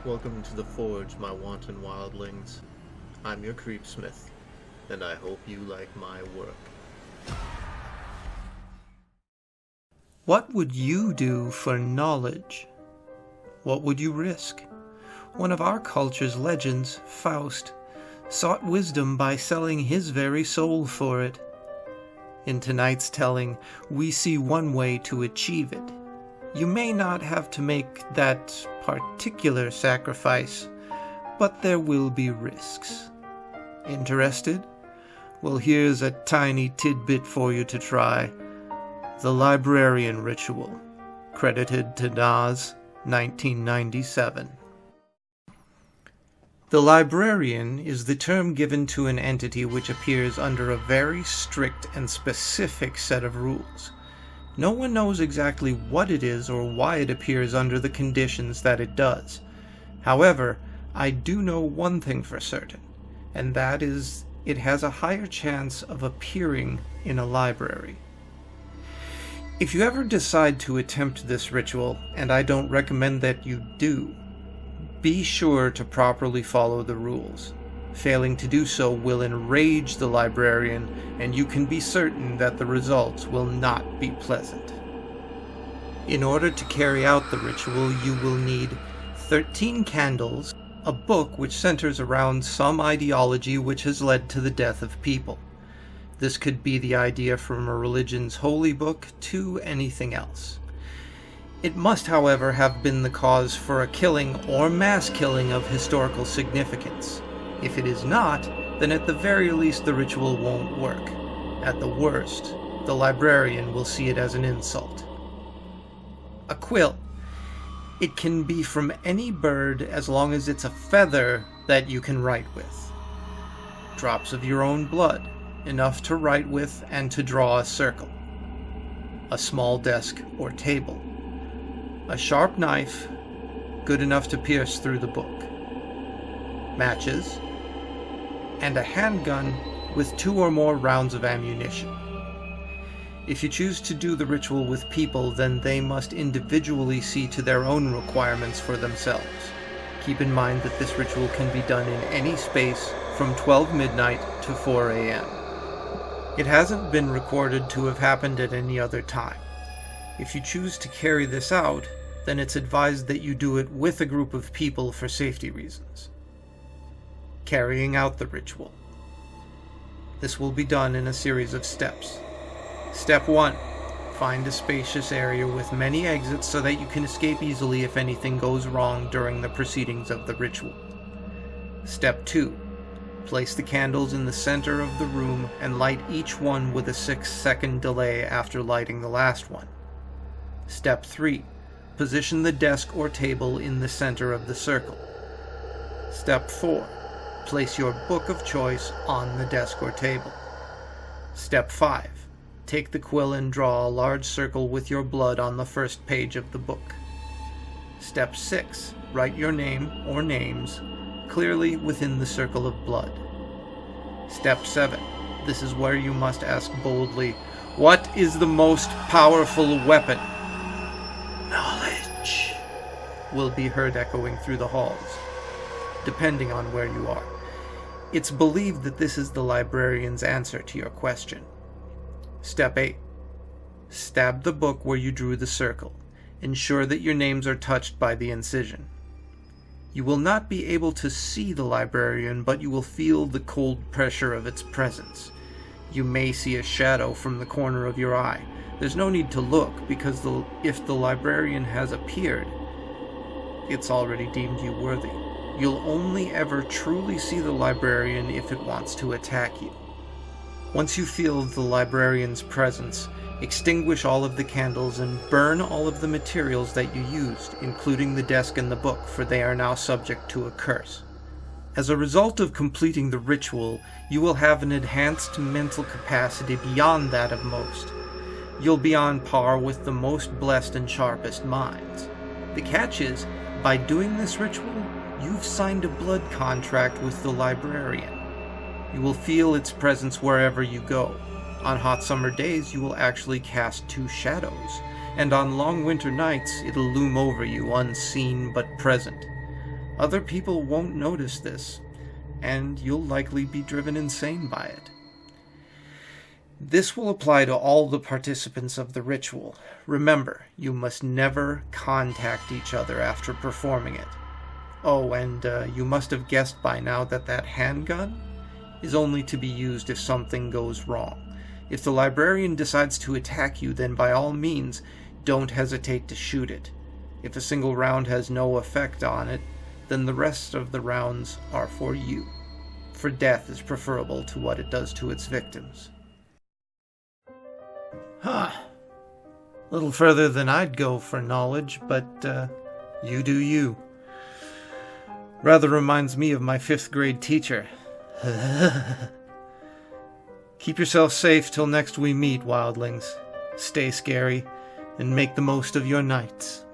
Welcome to the Forge, my wanton wildlings. I'm your creepsmith, and I hope you like my work. What would you do for knowledge? What would you risk? One of our culture's legends, Faust, sought wisdom by selling his very soul for it. In tonight's telling, we see one way to achieve it. You may not have to make that particular sacrifice, but there will be risks. Interested? Well, here's a tiny tidbit for you to try. The Librarian Ritual, credited to Nas, 1997. The Librarian is the term given to an entity which appears under a very strict and specific set of rules. No one knows exactly what it is or why it appears under the conditions that it does. However, I do know one thing for certain, and that is it has a higher chance of appearing in a library. If you ever decide to attempt this ritual, and I don't recommend that you do, be sure to properly follow the rules. Failing to do so will enrage the librarian, and you can be certain that the results will not be pleasant. In order to carry out the ritual, you will need 13 candles, a book which centers around some ideology which has led to the death of people. This could be the idea from a religion's holy book to anything else. It must, however, have been the cause for a killing or mass killing of historical significance. If it is not, then at the very least the ritual won't work. At the worst, the librarian will see it as an insult. A quill. It can be from any bird as long as it's a feather that you can write with. Drops of your own blood, enough to write with and to draw a circle. A small desk or table. A sharp knife, good enough to pierce through the book. Matches, and a handgun with 2 or more rounds of ammunition. If you choose to do the ritual with people, then they must individually see to their own requirements for themselves. Keep in mind that this ritual can be done in any space from 12 midnight to 4 a.m. It hasn't been recorded to have happened at any other time. If you choose to carry this out, then it's advised that you do it with a group of people for safety reasons. Carrying out the ritual. This will be done in a series of steps. Step 1. Find a spacious area with many exits so that you can escape easily if anything goes wrong during the proceedings of the ritual. Step 2. Place the candles in the center of the room and light each one with a 6-second delay after lighting the last one. Step 3. Position the desk or table in the center of the circle. Step 4. Place your book of choice on the desk or table. Step 5. Take the quill and draw a large circle with your blood on the first page of the book. Step 6. Write your name or names clearly within the circle of blood. Step 7. This is where you must ask boldly, "What is the most powerful weapon?" "Knowledge," will be heard echoing through the halls, depending on where you are. It's believed that this is the librarian's answer to your question. Step 8. Stab the book where you drew the circle. Ensure that your names are touched by the incision. You will not be able to see the librarian, but you will feel the cold pressure of its presence. You may see a shadow from the corner of your eye. There's no need to look, because if the librarian has appeared, it's already deemed you worthy. You'll only ever truly see the librarian if it wants to attack you. Once you feel the librarian's presence, extinguish all of the candles and burn all of the materials that you used, including the desk and the book, for they are now subject to a curse. As a result of completing the ritual, you will have an enhanced mental capacity beyond that of most. You'll be on par with the most blessed and sharpest minds. The catch is, by doing this ritual, you've signed a blood contract with the librarian. You will feel its presence wherever you go. On hot summer days, you will actually cast 2 shadows, and on long winter nights, it'll loom over you, unseen but present. Other people won't notice this, and you'll likely be driven insane by it. This will apply to all the participants of the ritual. Remember, you must never contact each other after performing it. Oh, and you must have guessed by now that that handgun is only to be used if something goes wrong. If the librarian decides to attack you, then by all means, don't hesitate to shoot it. If a single round has no effect on it, then the rest of the rounds are for you. For death is preferable to what it does to its victims. Huh. A little further than I'd go for knowledge, but you do you. Rather reminds me of my 5th grade teacher. Keep yourself safe till next we meet, wildlings. Stay scary, and make the most of your nights.